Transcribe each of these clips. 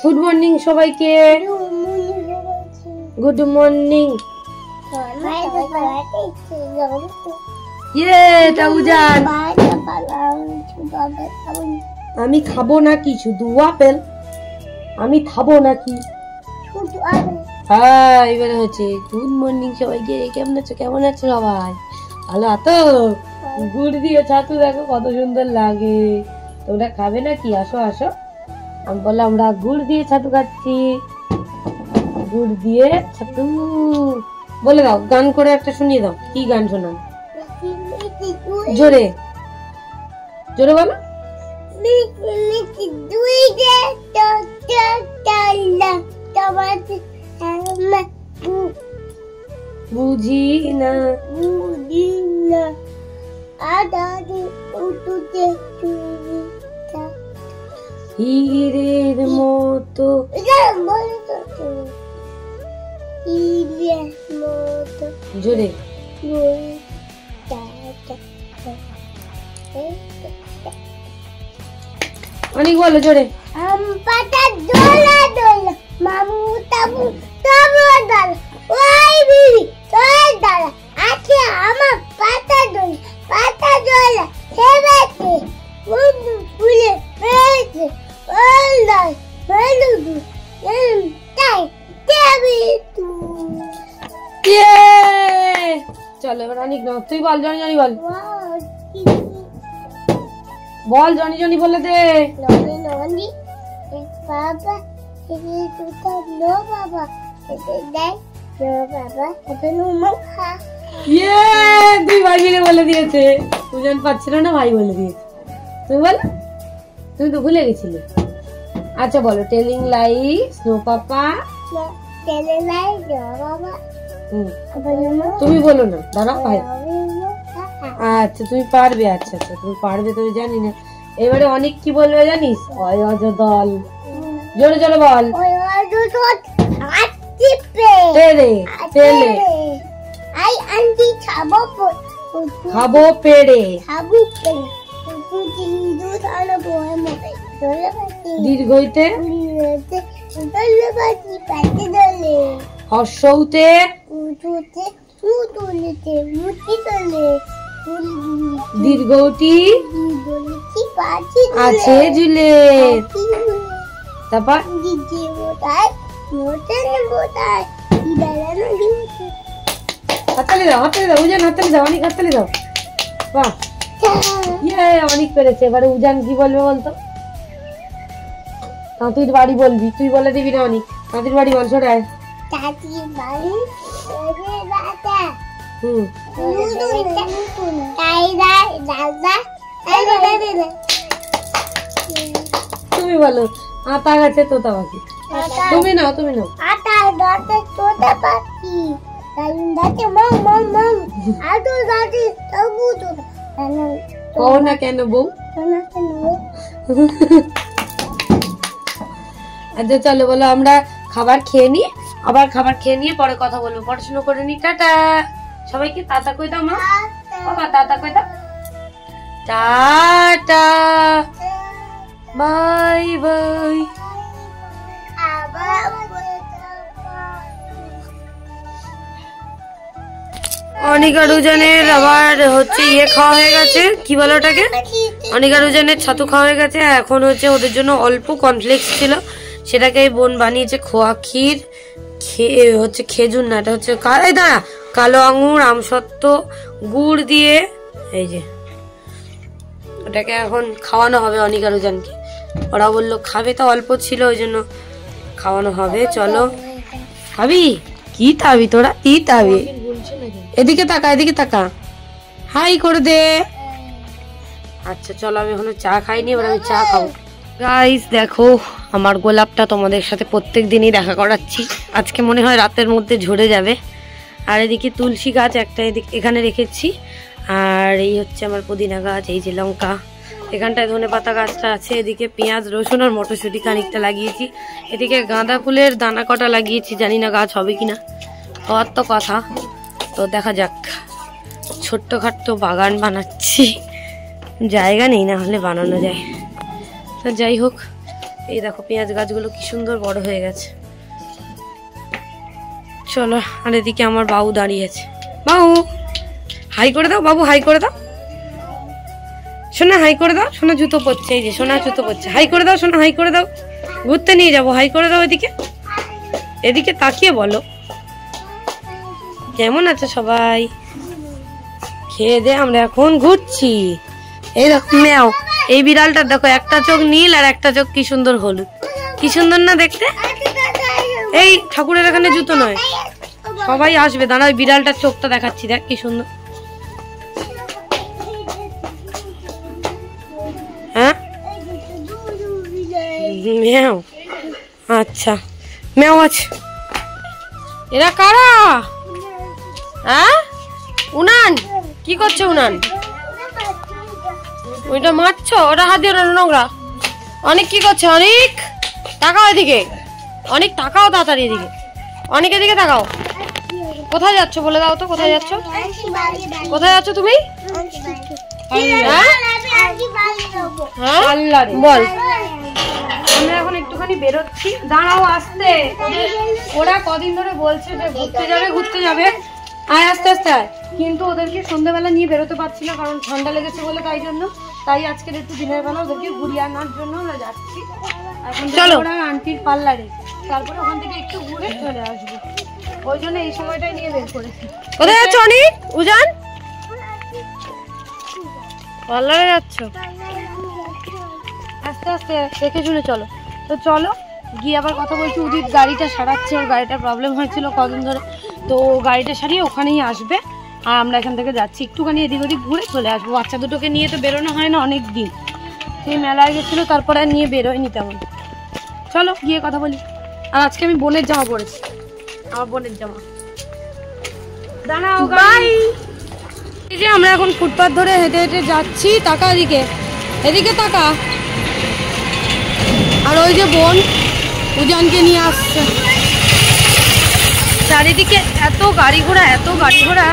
Good morning সবাইকে। Good morning. আমি খাবো নাকি শুধু আপেল? আমি খাবো নাকি? হ্যাঁ এবারে হচ্ছে। গুড মর্নিং সবাইকে। কেমন আছো? কেমন আছো সবাই? ভালো আছো? গুড় দিয়ে ছাতু দেখো কত সুন্দর লাগে। তোমরা খাবে নাকি? আসো আসো। আমি বললাম আমরা গুড় দিয়ে ছাতু খাচ্ছি। গুড় দিয়ে ছাতু। বলে দাও, গান করে একটা শুনিয়ে দাও। কি গান শোনাও? জোরে জোরে বলো। বুঝি না হীরের মতো। জোরে অনেক বলো জোরে। চলো এবার অনেক নাও। তুই বল জনি জনি বল। বল জনি জনি বলে দে। দুই ভাই মিলে বলে দিয়েছে। দুজন পাচ্ছিল না, ভাই বলে দিয়েছে। তুমি বল। তুমি তো ভুলে গেছিলে। আচ্ছা বলো। টেলিং লাই স্নো পাপা। তুমি বলো না, দাঁড়াও ভাই। আচ্ছা তুমি পারবে। আচ্ছা আচ্ছা তুমি পারবে, তুমি জানি না। এবারে অনেক কি বলবে জানিস? দল। জোরে জোরে বল। খাবো পেড়ে। দীর্ঘইতে হর্ষৌতে দীর্ঘটি আছে ঝুলে। তারপর হাততালি দাও, হাততালি দাও উজান, হাততালি দাও অনেক, হাততালি দাও। বাহ অনেক পেরেছে। এবারে উজান কি বলবে বলতো? তাঁতির বাড়ি বলবি। তুই বলে দিবি না অনেক। তাঁতির বাড়ি বল। ছোটায় তুমি বলো। আতা গাছে তোতা পাখি। তুমি নাও, তুমি নাও। কও না কেন বউ? আচ্ছা চলো বলো আমরা খাবার খেয়ে নি। আবার খাবার খেয়ে নিয়ে পরে কথা বলবো। পড়াশোনা করে নি। টাটা সবাইকে। টাটা কই দাও মা। বাবা টাটা কই দাও। Tata bye bye. অনিকা রুজানের আবার হচ্ছে ইয়ে খাওয়া হয়ে গেছে। কি বলো ওটাকে? অনিকা রুজানের ছাতু খাওয়া হয়ে গেছে। এখন হচ্ছে ওদের জন্য অল্প কর্নফ্লেক্স ছিল, সেটাকে বোন বানিয়েছে খোয়া ক্ষীর। হচ্ছে খেজুর না, এটা হচ্ছে কালো আঙুর, আমসত্ত্ব, গুড় দিয়ে। এই যে ওটাকে এখন খাওয়ানো হবে অনিকা রুজানকে। ওরা বললো খাবে, তো অল্প ছিল ওই জন্য খাওয়ানো হবে। চলো খাবি? কি তাবি তোরা? কি তাবি? এদিকে তাকা, এদিকে তাকা, হাই করে দে। আচ্ছা চলো আমি এখনো চা খাইনি, এবার আমি চা খাবো। গাইস দেখো আমার গোলাপটা তোমাদের সাথে প্রত্যেক দিনই দেখা করাচ্ছি। আজকে মনে হয় রাতের মধ্যে ঝরে যাবে। আর এদিকে তুলসী গাছ একটা এখানে রেখেছি। আর এই হচ্ছে আমার পুদিনা গাছ। এই যে লঙ্কা, এখানটায় ধনেপাতা গাছটা আছে। এদিকে পেঁয়াজ রসুন আর মটরশুঁটি খানিকটা লাগিয়েছি। এদিকে গাঁদা ফুলের দানা কটা লাগিয়েছি, জানি না গাছ হবে কিনা, হওয়ার তো কথা। তো দেখা যাক। ছোট্ট খাট্ট বাগান বানাচ্ছি, জায়গা নেই, না হলে বানানো যায়। তো যাই হোক এই দেখো পেঁয়াজ গাছগুলো কি সুন্দর বড় হয়ে গেছে। চলো, আর এদিকে আমার বাবু দাঁড়িয়ে আছে। বাবু হাই করে দাও, বাবু হাই করে দাও। সোনা হাই করে দাও, সোনা জুতো পরছে, এই যে সোনা জুতো পরছে। হাই করে দাও সোনা, হাই করে দাও। ঘুরতে নিয়ে যাবো, হাই করে দাও। এদিকে এদিকে তাকিয়ে বলো কেমন আছে সবাই। খেয়ে দে আমরা এখন ঘুরছি। এই দেখো ম্যাও, এই বিড়ালটার দেখো একটা চোখ নীল আর একটা চোখ কি সুন্দর হলুদ, কি সুন্দর না দেখতে। এই ঠাকুরের এখানে জুতো নয়, সবাই আসবে, দাঁড়া ওই বিড়ালটার চোখটা দেখাচ্ছি, দেখ কি সুন্দর। হ্যাঁ ম্যাও, আচ্ছা ম্যাও আছে। এরা কারা? হ্যাঁ উনান, কি করছে উনান? ওইটা মারছো, ওটা হাত দিয়ে নোংরা। অনেক কি করছে? অনেক তাকাও এদিকে, অনেক তাকাও তাড়াতাড়ি এদিকে, অনেক এদিকে তাকাও। কোথায় যাচ্ছ বলে দাও তো, কোথায় যাচ্ছ? কোথায় যাচ্ছ তুমি? বল। আমরা এখন একটুখানি বেরোচ্ছি, দাঁড়াও আসতে। ওরা কদিন ধরে বলছে যে ঘুরতে যাবে ঘুরতে যাবে, আয় আস্তে আস্তে আয়, কিন্তু ওদেরকে সন্ধ্যাবেলা নিয়ে বেরোতে পারছি না, কারণ ঠান্ডা লেগেছে বলে। তাই আজকের একটু দিনের বেলা ওদেরকে ঘুরিয়ে আনার জন্য আমরা যাচ্ছি। এখন চলো ওরা আন্টির পার্লারে, তারপরে ওখান থেকে একটু ঘুরে চলে আসবো, ওই জন্য এই সময়টাই নিয়ে বের করেছি। কোথায় যাচ্ছ অনিক? উজান পার্লারে যাচ্ছ? আস্তে আস্তে দেখে শুনে চলো। তো চলো গিয়ে আবার কথা বলছি। উদিত গাড়িটা সারাচ্ছে, ওর গাড়িটার প্রবলেম হয়েছিল কদিন ধরে, তো গাড়িটা সারিয়ে ওখানেই আসবে। আর আমরা এখান থেকে যাচ্ছি, একটুখানি এদিক ওদিক ঘুরে চলে আসবো। বাচ্চা দুটোকে নিয়ে তো বেরোনো হয় না অনেক দিন, সেই মেলায় গেছিলো, তারপরে আর নিয়ে বেরোয়নি তেমন। চলো গিয়ে কথা বলি। আর আজকে আমি বোনের জামা পরেছি, আমার বোনের জামা। দাঁড়াও বাই। এই যে আমরা এখন ফুটপাথ ধরে হেঁটে হেঁটে যাচ্ছি, তাকা এদিকে, এদিকে তাকা। আর ওই যে বোন উজানকে নিয়ে আসছে। চারিদিকে এত গাড়ি ঘোড়া, এত গাড়ি ঘোড়া।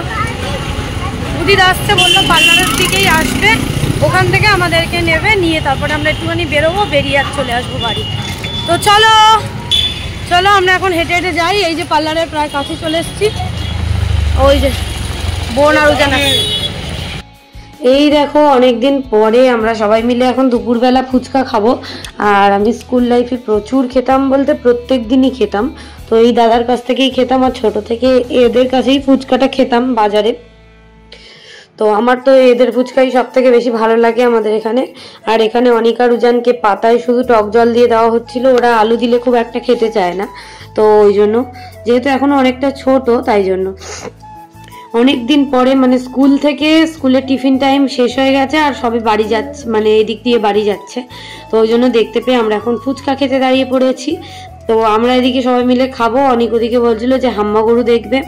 উদিত আসছে, বললো পার্লারের দিকেই আসবে, ওখান থেকে আমাদেরকে নেবে, নিয়ে তারপরে আমরা একটুখানি বেরোবো, বেরিয়ে আর চলে আসবো বাড়ি। তো চলো চলো আমরা এখন হেঁটে হেঁটে যাই। এই যে পার্লারের প্রায় কাছে চলে এসেছি। ওই যে বোন আর উজান। এই দেখো অনেকদিন পরে আমরা সবাই মিলে এখন দুপুরবেলা ফুচকা খাবো। আর আমি স্কুল লাইফে প্রচুর খেতাম, বলতে প্রত্যেক দিনই খেতাম। তো এই দাদার কাছ থেকেই খেতাম, আর ছোট থেকে এদের কাছেই ফুচকাটা খেতাম বাজারে। তো আমার তো এদের ফুচকাই সব থেকে বেশি ভালো লাগে আমাদের এখানে। আর এখানে অনিকা রুজানকে পাতায় শুধু টক জল দিয়ে দেওয়া হচ্ছিল, ওরা আলু দিলে খুব একটা খেতে চায় না। তো ওই জন্য, যেহেতু এখনো অনেকটা ছোট, তাই জন্য অনেক দিন পরে, মানে স্কুল থেকে, স্কুলের টিফিন টাইম শেষ হয়ে গেছে আর সবে বাড়ি যাচ্ছে, মানে এদিক দিয়ে বাড়ি যাচ্ছে। তো ওই জন্য দেখতে পেয়ে আমরা এখন ফুচকা খেতে দাঁড়িয়ে পড়েছি। তো আমরা এদিকে সবাই মিলে খাবো, অনেক ওদিকে বলছিল যে হাম্মা গরু দেখবে।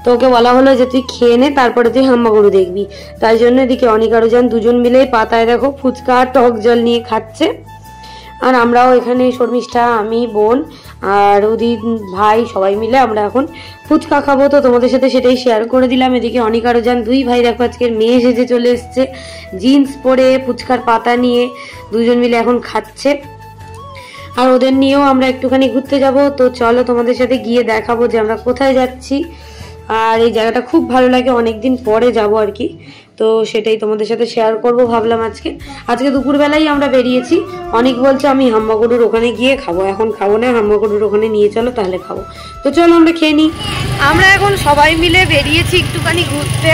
তো ওকে বলা হলো যে তুই খেয়ে নে, তারপরে তুই হাম্মা গরু দেখবি। তাই জন্য এদিকে অনিকা রুজান দুজন মিলে পাতায় দেখো ফুচকা আর টক জল নিয়ে খাচ্ছে। আর আমরাও এখানে শর্মিষ্ঠা, আমি, বোন আর উদিত ভাই সবাই মিলে আমরা এখন ফুচকা খাবো। তো তোমাদের সাথে সেটাই শেয়ার করে দিলাম। এদিকে অনিকা রুজান দুই ভাই দেখো আজকের মেয়ে সেজে চলে এসছে, জিন্স পরে ফুচকার পাতা নিয়ে দুজন মিলে এখন খাচ্ছে। আর ওদের নিয়েও আমরা একটুখানি ঘুরতে যাব। তো চলো তোমাদের সাথে গিয়ে দেখাবো যে আমরা কোথায় যাচ্ছি। আর এই জায়গাটা খুব ভালো লাগে, অনেকদিন পরে যাব আর কি। তো সেটাই তোমাদের সাথে শেয়ার করব ভাবলাম আজকে দুপুরবেলাই আমরা বেরিয়েছি। অনেক বলছে আমি হাম্মাগরুর ওখানে গিয়ে খাবো, এখন খাবো না, হাম্মাগরুর ওখানে নিয়ে চলো তাহলে খাবো। তো চলো আমরা খেয়ে নিই। আমরা এখন সবাই মিলে বেরিয়েছি একটুখানি ঘুরতে।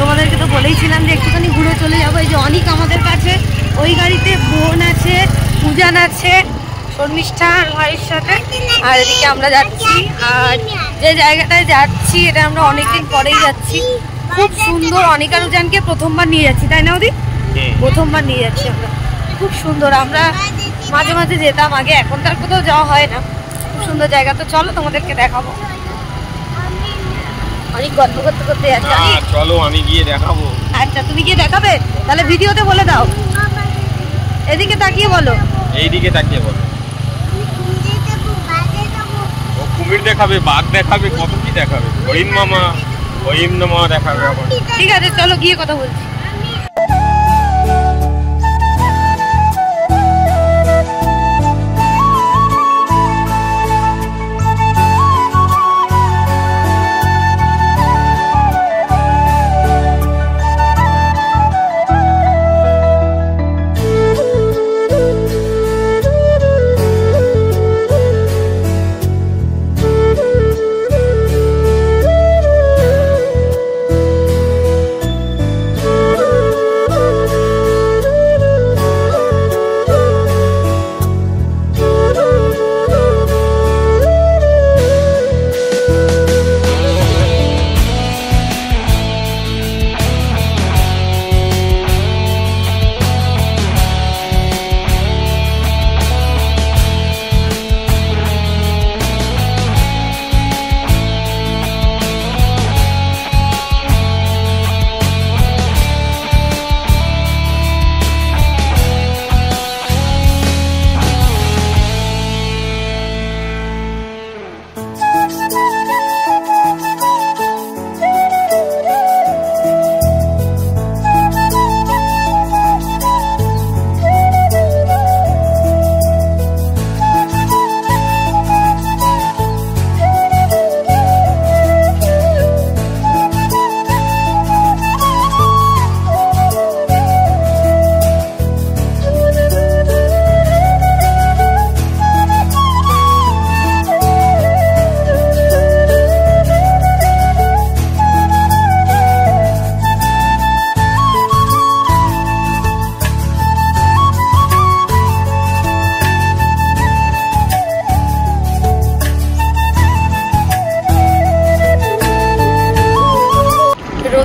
তোমাদেরকে তো বলেইছিলাম যে একটুখানি ঘুরে চলে যাবো। এই যে অনেক আমাদের কাছে, ওই গাড়িতে বোন আছে, পূজান আছে, শর্মিষ্ঠা আর ভাইয়ের সাথে। আর এদিকে আমরা যাচ্ছি, আর যে জায়গাটায় যাচ্ছি এটা আমরা অনেকদিন পরেই যাচ্ছি। খুব সুন্দর, অনিকা রুজানকে প্রথমবার নিয়ে যাচ্ছি, তাই না ওদি? প্রথমবার নিয়ে যাচ্ছি আমরা, খুব সুন্দর। আমরা মাঝে মাঝে যেতাম আগে, এখন তার কোথাও যাওয়া হয় না। খুব সুন্দর জায়গা। তো চলো তোমাদেরকে দেখাবো। অনেক গল্প করতে করতে যাচ্ছি। চলো আমি গিয়ে দেখাবো। আচ্ছা তুমি গিয়ে দেখাবে, তাহলে ভিডিওতে বলে দাও। এদিকে তাকিয়ে বলো, এইদিকে তাকিয়ে বলো। ও কুমির দেখাবে, বাঘ দেখাবে, কত কি দেখাবে, হরিণ মামা দেখাবে। ঠিক আছে চলো গিয়ে কথা বলছি।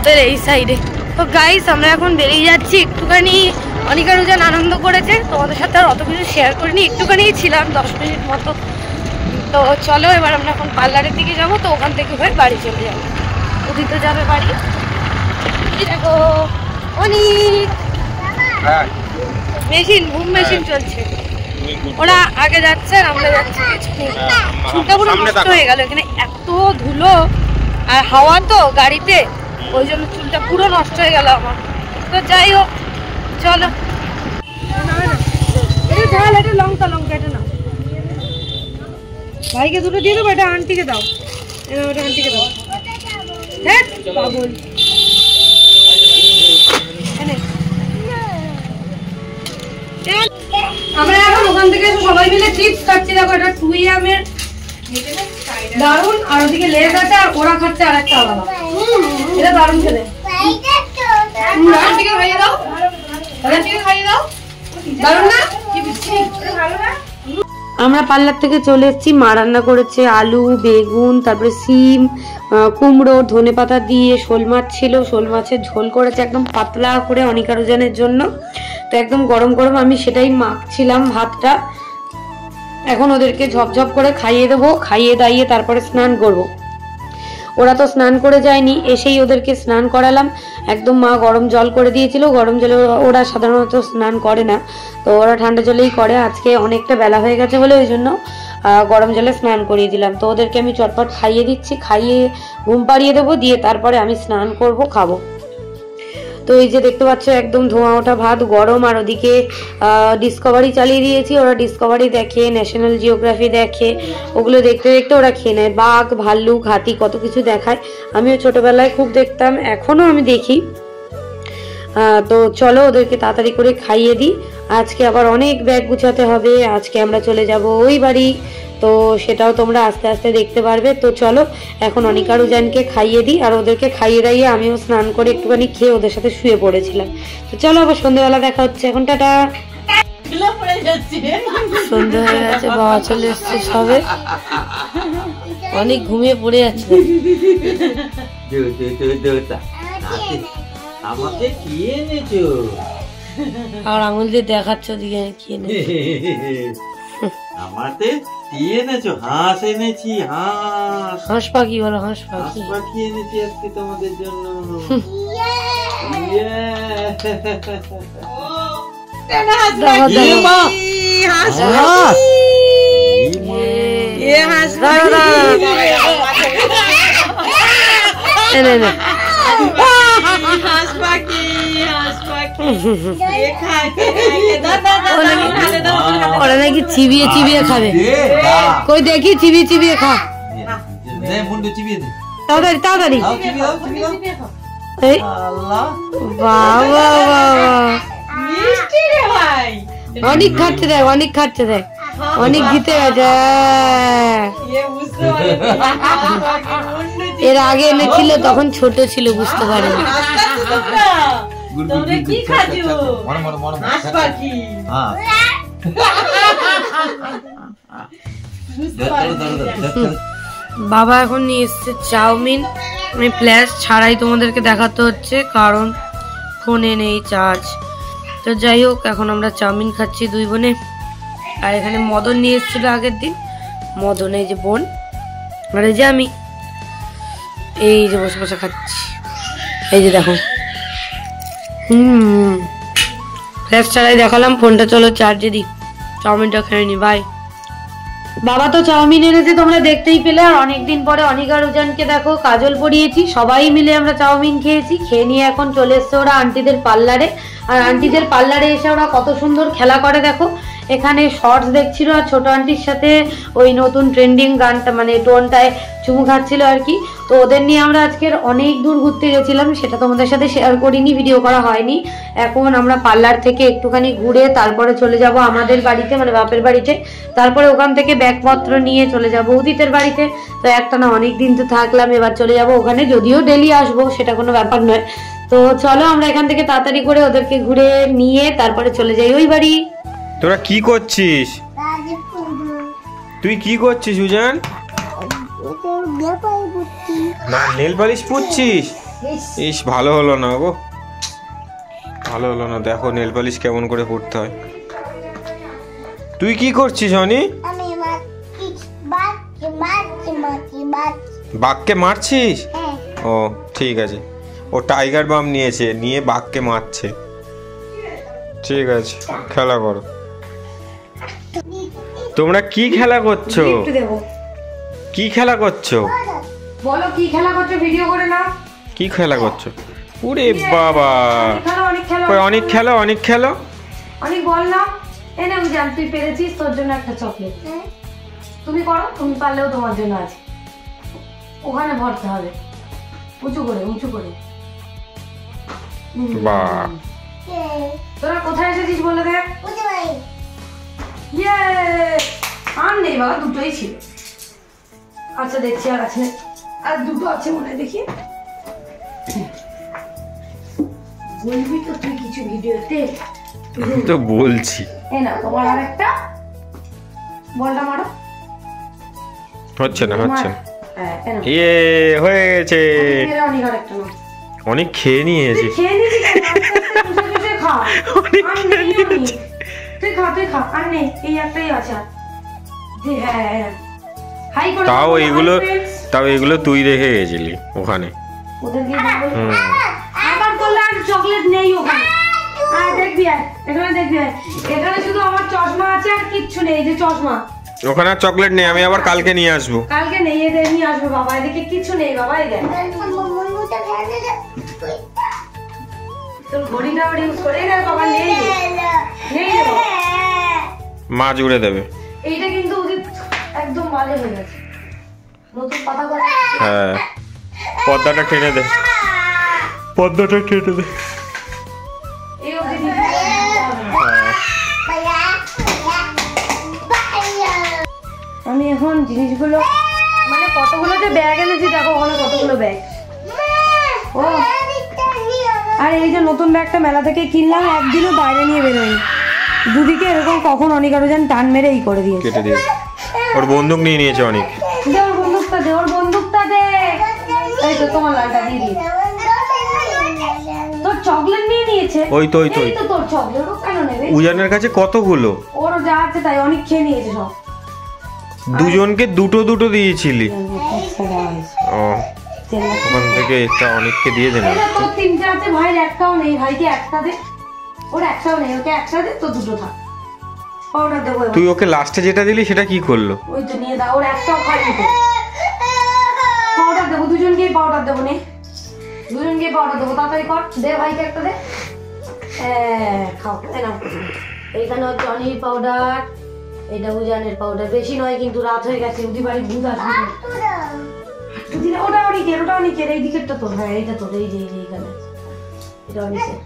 রথের এই সাইডে। তো গাইস আমরা এখন বেরিয়ে যাচ্ছি একটুখানি। অনিকা রুজান আনন্দ করেছে, তোমাদের সাথে আর অত কিছু শেয়ার করিনি, একটুখানি ছিলাম 10 মিনিট মতো। তো চলো এবার আমরা এখন পার্লারের দিকে যাবো, তো ওখান থেকে হয়ে বাড়ি চলে যাবো। উদিত যাবে বাড়ি। দেখো অনেক মেশিন, ঘুম মেশিন চলছে। ওরা আগে যাচ্ছে আর আমরা যাচ্ছি পেছনে। চুলটা পুরো নষ্ট হয়ে গেল, এখানে এত ধুলো আর হাওয়া তো গাড়িতে, ওই জন্য চুলটা পুরো নষ্ট হয়ে গেল আমার। তো যাই হোক চলো। এটা লঙ্কা লঙ্কা এটা নাও, ভাইকে দুটো দিয়ে দেবো, এটা আন্টিকে দাও, এটা আন্টিকে দাও। হ্যাঁ পাগল। আমরা এখন ওখান থেকে সবাই মিলে চিপস খাচ্ছি। দেখো এটা 2AM এর দারুন, আর ওদিকে লেজ আছে, আর ওরা খাচ্ছে আর একটা আলাদা। এটা দারুন খেলে। আন্টিকে খাইয়ে দাও, আন্টিকে খাইয়ে দাও। দারুন না? কি বিচ্ছিরি, ভালো না? আমরা পার্লার থেকে চলে এসেছি। মা রান্না করেছে আলু, বেগুন, তারপরে সিম, কুমড়ো, ধনেপাতা দিয়ে শোল মাছ ছিল, শোল মাছের ঝোল করেছে একদম পাতলা করে অনিকা রুজানের জন্য। তো একদম গরম গরম আমি সেটাই মাখছিলাম ভাতটা। এখন ওদেরকে ঝপঝপ করে খাইয়ে দেবো, খাইয়ে দাইয়ে তারপরে স্নান করব। ওরা তো স্নান করে যায়নি, এসেই ওদেরকে স্নান করালাম। একদম মা গরম জল করে দিয়েছিল, গরম জলে ওরা সাধারণত স্নান করে না, তো ওরা ঠান্ডা জলেই করে। আজকে অনেকটা বেলা হয়ে গেছে বলে ওই জন্য গরম জলে স্নান করিয়ে দিলাম। তো ওদেরকে আমি চটপট খাইয়ে দিচ্ছি, খাইয়ে ঘুম পাড়িয়ে দেবো, দিয়ে তারপরে আমি স্নান করব, খাবো। তো এই যে দেখতে পাচ্ছ একদম ধোঁয়া ওঠা ভাত গরম, আর ওদিকে ডিসকভারি চালিয়ে দিয়েছি। ওরা ডিসকভারি দেখে, ন্যাশনাল জিওগ্রাফি দেখে, ওগুলো দেখতে দেখতে ওরা খেয়ে নেয়। বাঘ, ভাল্লুক, হাতি কত কিছু দেখায়। আমিও ছোটবেলায় খুব দেখতাম, এখনো আমি দেখি। তো চলো ওদেরকে তাড়াতাড়ি করে খাইয়ে দিই। আজকে আবার অনেক ব্যাগ গুছাতে হবে। আজকে আমরা চলে যাব ওই বাড়ি, তো সেটাও তোমরা আস্তে আস্তে দেখতে পারবে। তো চলো এখন অনিকা রুজানকে খাইয়ে দিই, আর ওদেরকে খাইয়ে দাইয়ে আমিও স্নান করে একটুখানি খেয়ে ওদের সাথে শুয়ে পড়েছিলাম। তো চলো আবার সন্ধ্যেবেলা দেখা হচ্ছে। এখন টাটা। সন্ধ্যে হয়ে গেছে, বাবা চলে এসছে সবে, অনেক ঘুমিয়ে পড়ে আছে। আমাকে কি এনেছো? আর আঙুল দিয়ে দেখাচ্ছ দিকে কি এনেছো। আমাকে কি এনেছো? হাঁস এনেছি, হাঁস। হাঁস পাখি বলো, হাঁস পাখি। হাঁস পাখি এনেছি আজকে তোমাদের জন্য। ওরা নাকি চিবিয়ে চিবিয়ে খাবে, কই দেখি চিবিয়ে চিবিয়ে খা। তাড়াতাড়ি তাড়াতাড়ি। বাবা বাবা, অনেক খাচ্ছে দেখ, অনেক খাচ্ছে দেখ, অনেক জিতে গেছে। এর আগে এনেছিল, তখন ছোট ছিল, বুঝতে পারেনি। বাবা এখন নিয়ে এসছে চাউমিন। আমি ফ্ল্যাশ ছাড়াই তোমাদেরকে দেখাতে হচ্ছে, কারণ ফোনে নেই চার্জ। তো যাই হোক এখন আমরা চাউমিন খাচ্ছি দুই বোনে। আর এখানে মদন নিয়ে এসেছিল আগের দিন, মদন এই যে বোন, আর এই যে আমি, এই যে বসে বসে খাচ্ছি। এই যে দেখো, ফ্ল্যাশ ছাড়াই দেখালাম, ফোনটা চলো চার্জে দিই, চাউমিনটা খেয়ে নি। বাই। বাবা তো চাউমিন এনেছে তোমরা দেখতেই পেলে। আর অনেকদিন পরে অনিকা রুজানকে দেখো কাজল পরিয়েছি, সবাই মিলে আমরা চাউমিন খেয়েছি। খেয়ে নিয়ে এখন চলে এসছে ওরা আন্টিদের পার্লারে। আর আন্টিদের পার্লারে এসে ওরা কত সুন্দর খেলা করে দেখো। এখানে শর্টস দেখছিল, আর ছোট আন্টির সাথে ওই নতুন ট্রেন্ডিং গানটা মানে টোনটায় চুমু খাচ্ছিল আর কি। তো ওদের নিয়ে আমরা আজকের অনেক দূর ঘুরতে গেছিলাম, সেটা তোমাদের সাথে শেয়ার করিনি, ভিডিও করা হয়নি। এখন আমরা পার্লার থেকে একটুখানি ঘুরে তারপরে চলে যাব আমাদের বাড়িতে, মানে বাপের বাড়িতে। তারপরে ওখান থেকে ব্যাগপত্র নিয়ে চলে যাব উদিতের বাড়িতে। তো একটা না অনেক দিন তো থাকলাম, এবার চলে যাব ওখানে, যদিও ডেলি আসবো, সেটা কোনো ব্যাপার নয়। তো চলো আমরা এখান থেকে তাড়াতাড়ি করে ওদেরকে ঘুরে নিয়ে তারপরে চলে যাই ওই বাড়ি। তোরা কি করছিস? তুই কি করছিস উজান? না নেল পালিশ পুচ্ছিস? ইস ভালো হলো না গো, ভালো হলো না। দেখো নেল পালিশ কেমন করে পড়তে হয়। তুই কি করছিস অনি? বাঘকে মারছিস? ও ঠিক আছে, ও টাইগার বাম নিয়েছে, নিয়ে বাঘকে মারছে। ঠিক আছে, খেলা করো। তোমরা কি খেলা করছো? কি খেলা করছো? বলো কি খেলা করছো, ভিডিও করে নাও। কি খেলা করছো? ওরে বাবা, অনেক খেলো, অনেক খেলো, অনেক বল না। এই না বুঝান, তুই পেরেছিস, তোর জন্য একটা চকলেট। তুমি করো, তুমি পারলেও তোমার জন্য আছে। ওখানে ভরতে হবে, উঁচু করে, উঁচু করে। বাহ, তোরা কোথায় এসেছিস বলে দেখ। ইয়ে, আর নেই বাবা, দুটোই ছিল। আচ্ছা দেখছি আর আছে, আর দুটো আছে মনে হয়, দেখি। বলবি তো তুই কিছু ভিডিওতে? আমি তো বলছি। এই না তোমার আর একটা, বলটা মারো। হচ্ছে না, হচ্ছে না। হ্যাঁ, এই নাও। ইয়ে হয়েছে। অনেক আর একটা নাও। অনেক খেয়ে নিয়েছি। খেয়ে নিয়েছি কেন? আস্তে আস্তে চুষে চুষে খা। অনেক আর খেয়ে নেই, নিয়েছি। তুই খা, তুই খা, আর নেই, এই একটাই আছে আর। হ্যাঁ হ্যাঁ, হাই করে তাও বলো, এগুলো, hi friends। তাও এগুলো তুই রেখে গেছিলি ওখানে। ওদেরকে বলবো, আবার করলে আর চকলেট নেই ওখানে। আর দেখবি, আর এখানে দেখবি, এখানে শুধু আমার চশমা আছে আর কিচ্ছু নেই। যে চশমা, ওখানে আর চকলেট নেই, আমি আবার কালকে নিয়ে আসবো। কালকে নেই, এদের নিয়ে আসবে বাবা। এদিকে কিচ্ছু নেই বাবা, এই দেখ তোর ঘড়িটা আবার ইউজ করে। এই দেখ বাবা, নেই নেই রে বাবা। মা জুড়ে দেবে। এইটা কিন্তু উদিত একদম বাজে হয়ে গেছে, নতুন পাতা করে। হ্যাঁ, পর্দাটা টেনে দে, পর্দাটা টেনে দে। এই অবধি দিতে হবে না। আমি এখন জিনিসগুলো, মানে কতগুলো যে ব্যাগ এনেছি দেখো, ওখানে কতগুলো ব্যাগ। ও, আর এই যে নতুন ব্যাগটা মেলা থেকে কিনলাম, একদিনও বাইরে নিয়ে বেরোয়নি। দুদিকে এরকম কখন অনেক আরো যেন টান মেরে এই করে দিয়েছে। কেটে দিয়েছে। ওর বন্দুক নিয়ে নিয়েছে অনেক। দে ওর বন্দুকটা, দে ওর বন্দুকটা, দে। এই তো তোমার লালটা দিয়ে দিয়েছে। তোর চকলেট নিয়ে নিয়েছে। ওই তো, ওই তো, এই তো তোর চকলেট, ও কেন নেবে? উজানের কাছে কতগুলো? ওর যা আছে তাই, অনেক খেয়ে নিয়েছে সব। দুজনকে দুটো দুটো দিয়েছিলি? ও, ওখান থেকে একটা অনেককে দিয়ে দেন। তোর তিনটে আছে, ভাইয়ের একটাও নেই। ভাইকে একটা দে, ওর একটাও নেই, ওকে একটা দে, তো দুটো থাক। পাউডার দেবো এবার। তুই ওকে লাস্টে যেটা দিলি সেটা কি করলো? ওই তো নিয়ে দাও, ওর একটাও খাইনি তো। পাউডার দেবো, দুজনকেই পাউডার দেবো, নে দুজনকেই পাউডার দেবো, তাড়াতাড়ি কর। দে ভাইকে একটা দে। খাও, এই নাও। এইখানে হচ্ছে অনির পাউডার, এটা উজানের পাউডার। বেশি নয় কিন্তু, রাত হয়ে গেছে, উদি বাড়ি ভূত আসবে। ওটা অনেকের, ওটা অনেকের। এই দিকেরটা তোর, হ্যাঁ এইটা তোর। এই যে এইখানে এটা অনেকের।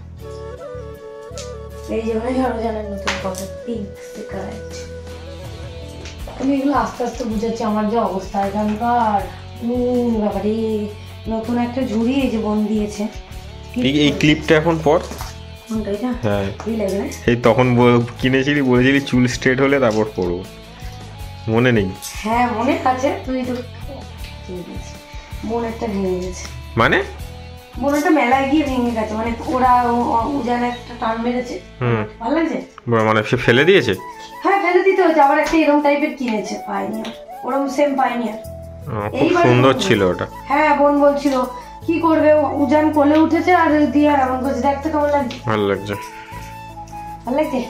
এই যে উজানের নতুন পাউডার, পিঙ্ক স্টিকার। আমি এগুলো আস্তে আস্তে বুঝাচ্ছি আমার যে অবস্থা এখানকার। বাবারে, নতুন একটা ঝুড়ি এই যে বোন দিয়েছে। এই ক্লিপটা এখন পর। কোনটা এটা? হ্যাঁ, এই লাগে না? এই তখন কিনেছিলি, বলেছিলি চুল স্ট্রেট হলে তারপর পরবো, মনে নেই? হ্যাঁ মনে আছে। তুই তো বোন একটা ভেঙে গেছে, মানে বোন একটা মেলায় গিয়ে ভেঙে গেছে, মানে ওরা উজান একটা টান মেরেছে। ভালো লাগছে? মানে সে ফেলে দিয়েছে? হ্যাঁ ফেলে দিতে হয়েছে। আবার একটা এরকম টাইপের কিনেছে, পাইনি ওরকম সেম পাইনি। খুব সুন্দর ছিল ওটা। হ্যাঁ বোন বলছিল কি করবে, উজান কোলে উঠেছে আর দিয়ে আর এমন করছে। দেখতে কেমন লাগছে? ভালো লাগছে, ভালো লাগছে।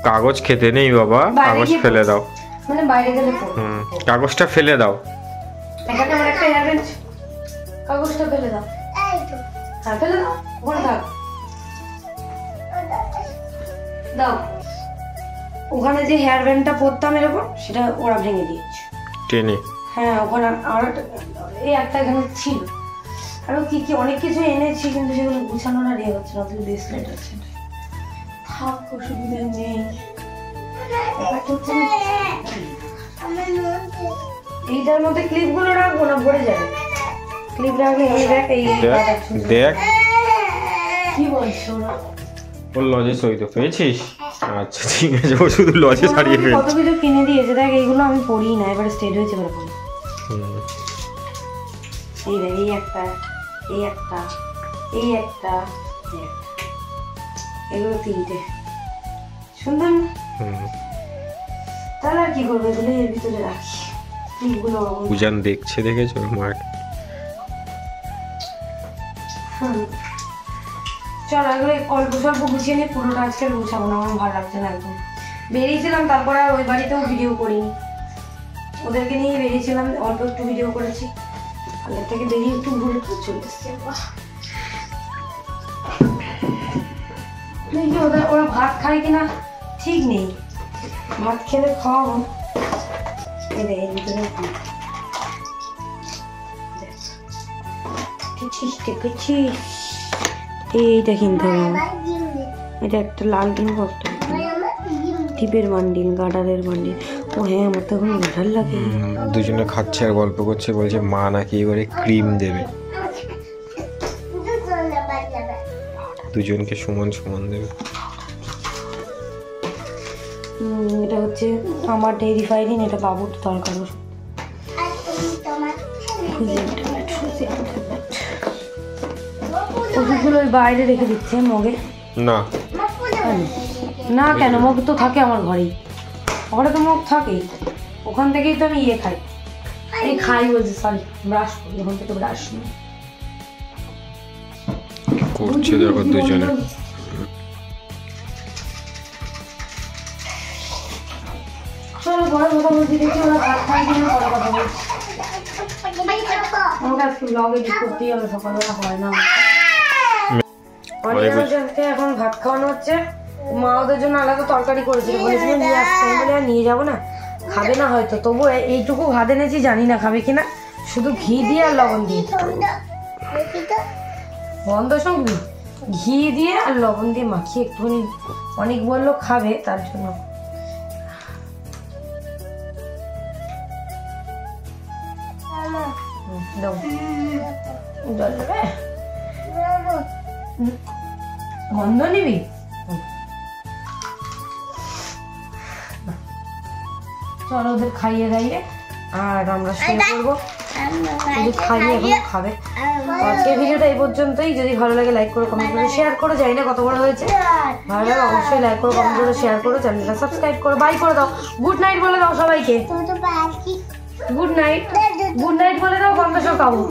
কাগজ খেতে নেই বাবা, কাগজ ফেলে দাও। মানে বাইরে গেলে কাগজটা ফেলে দাও। এখানে আমার একটা হেয়ার বেঞ্চ, কাগজটা ফেলে দাও। হ্যাঁ ফেলে দাও, ওখানে থাক, দাও। ওখানে যে হেয়ার ব্যান্ডটা পরতাম এরকম, সেটা ওরা ভেঙে দিয়েছে টেনে। হ্যাঁ ওখানে আর এই একটা এখানে ছিল, আরো কি কি অনেক কিছু এনেছি, কিন্তু সেগুলো গুছানো না রে হচ্ছে না। ব্রেসলেট আছে, থাক, অসুবিধা নেই। এইটার মধ্যে ক্লিপ গুলো রাখবো না, ভরে যাবে। ক্লিপ রাখলে এই দেখ, এই দেখ কি বলছো না? ওর লজে সই তো পেয়েছিস? আচ্ছা ঠিক আছে, ও শুধু লজে ছাড়িয়ে ফেলছে। কত কিছু কিনে দিয়েছে দেখ, এইগুলো আমি পড়ি না, এবারে স্টেট হয়েছে এবারে পড়ি। এই দেখ, এই একটা, এই একটা, এই একটা, এই একটা। এগুলো 3টে, সুন্দর না? তাহলে আর কি করবো, এগুলো এর ভিতরে রাখি। এগুলো পূজান দেখছে, দেখেছো মার? চল এগুলো অল্প স্বল্প গুছিয়ে নিয়ে, পুরোটা আজকে গুছাবো না, আমার ভালো লাগছে না একদম। বেরিয়েছিলাম, তারপরে আর ওই বাড়িতেও ভিডিও করিনি, ওদেরকে নিয়ে বেরিয়েছিলাম, অল্প একটু ভিডিও করেছি। আগের থেকে বেরিয়ে একটু ঘুরে চলে এসছে। দেখি ওরা ভাত খায় কিনা ঠিক নেই, ভাত খেলে খাওয়াবো। এর ভিতরে দেখেছিস, এইটা কিনতে হবে আমার। এটা একটা লাল কিনবো, একটা টিপের বান্ডিল, গার্ডারের বান্ডিল। ও হ্যাঁ, আমার তো এখন গার্ডার লাগে। দুজনে খাচ্ছে আর গল্প করছে, বলছে মা নাকি এবারে ক্রিম দেবে, দুজনকে সমান সমান দেবে। এটা হচ্ছে আমার ডেইরি ফাইরিন, এটা বাবুর দরকার। ওষুধগুলো ওই বাইরে রেখে দিচ্ছে মগে। না না কেন, মগ তো থাকে আমার ঘরেই, ঘরে তো মগ থাকেই, ওখান থেকেই তো আমি খাই। এই খাই বলছি, সরি, ব্রাশ করি, ওখান থেকে ব্রাশ নিই। করছে দেখো দুজনে। চলো পরে কথা বলছি, দেখি ওরা ভাত খায় কিনা, পরে কথা বলছি। আমাকে আজকে ব্লগ এডিট করতেই হবে, সকালবেলা হয় না। এখন ভাত খাওয়ানো হচ্ছে, মা ওদের জন্য আলাদা তরকারি করেছিল, বলেছিল নিয়ে আসতে, বলে আর নিয়ে যাবো না, খাবে না হয়তো, তবু এইটুকু ভাত এনেছি, জানি না খাবে কিনা, শুধু ঘি দিয়ে আর লবণ দিয়ে, বন্ধ সব ঘি দিয়ে আর লবণ দিয়ে মাখিয়ে একটুখানি, অনেক বললো খাবে তার জন্য। গন্ধ নিবি, চলো ওদের খাইয়ে দাইয়ে আর আমরা শুয়ে পড়বো, খাইয়ে এখন খাবে। আজকের ভিডিওটা এই পর্যন্তই, যদি ভালো লাগে লাইক করো, কমেন্ট করো, শেয়ার করো, জানি না কত বড় হয়েছে, ভালো লাগে অবশ্যই লাইক করো, কমেন্ট করো, শেয়ার করো, চ্যানেলটা সাবস্ক্রাইব করো, বাই করে দাও, গুড নাইট বলে দাও সবাইকে, গুড নাইট, গুড নাইট বলে দাও, গন্ধ সব খাবো।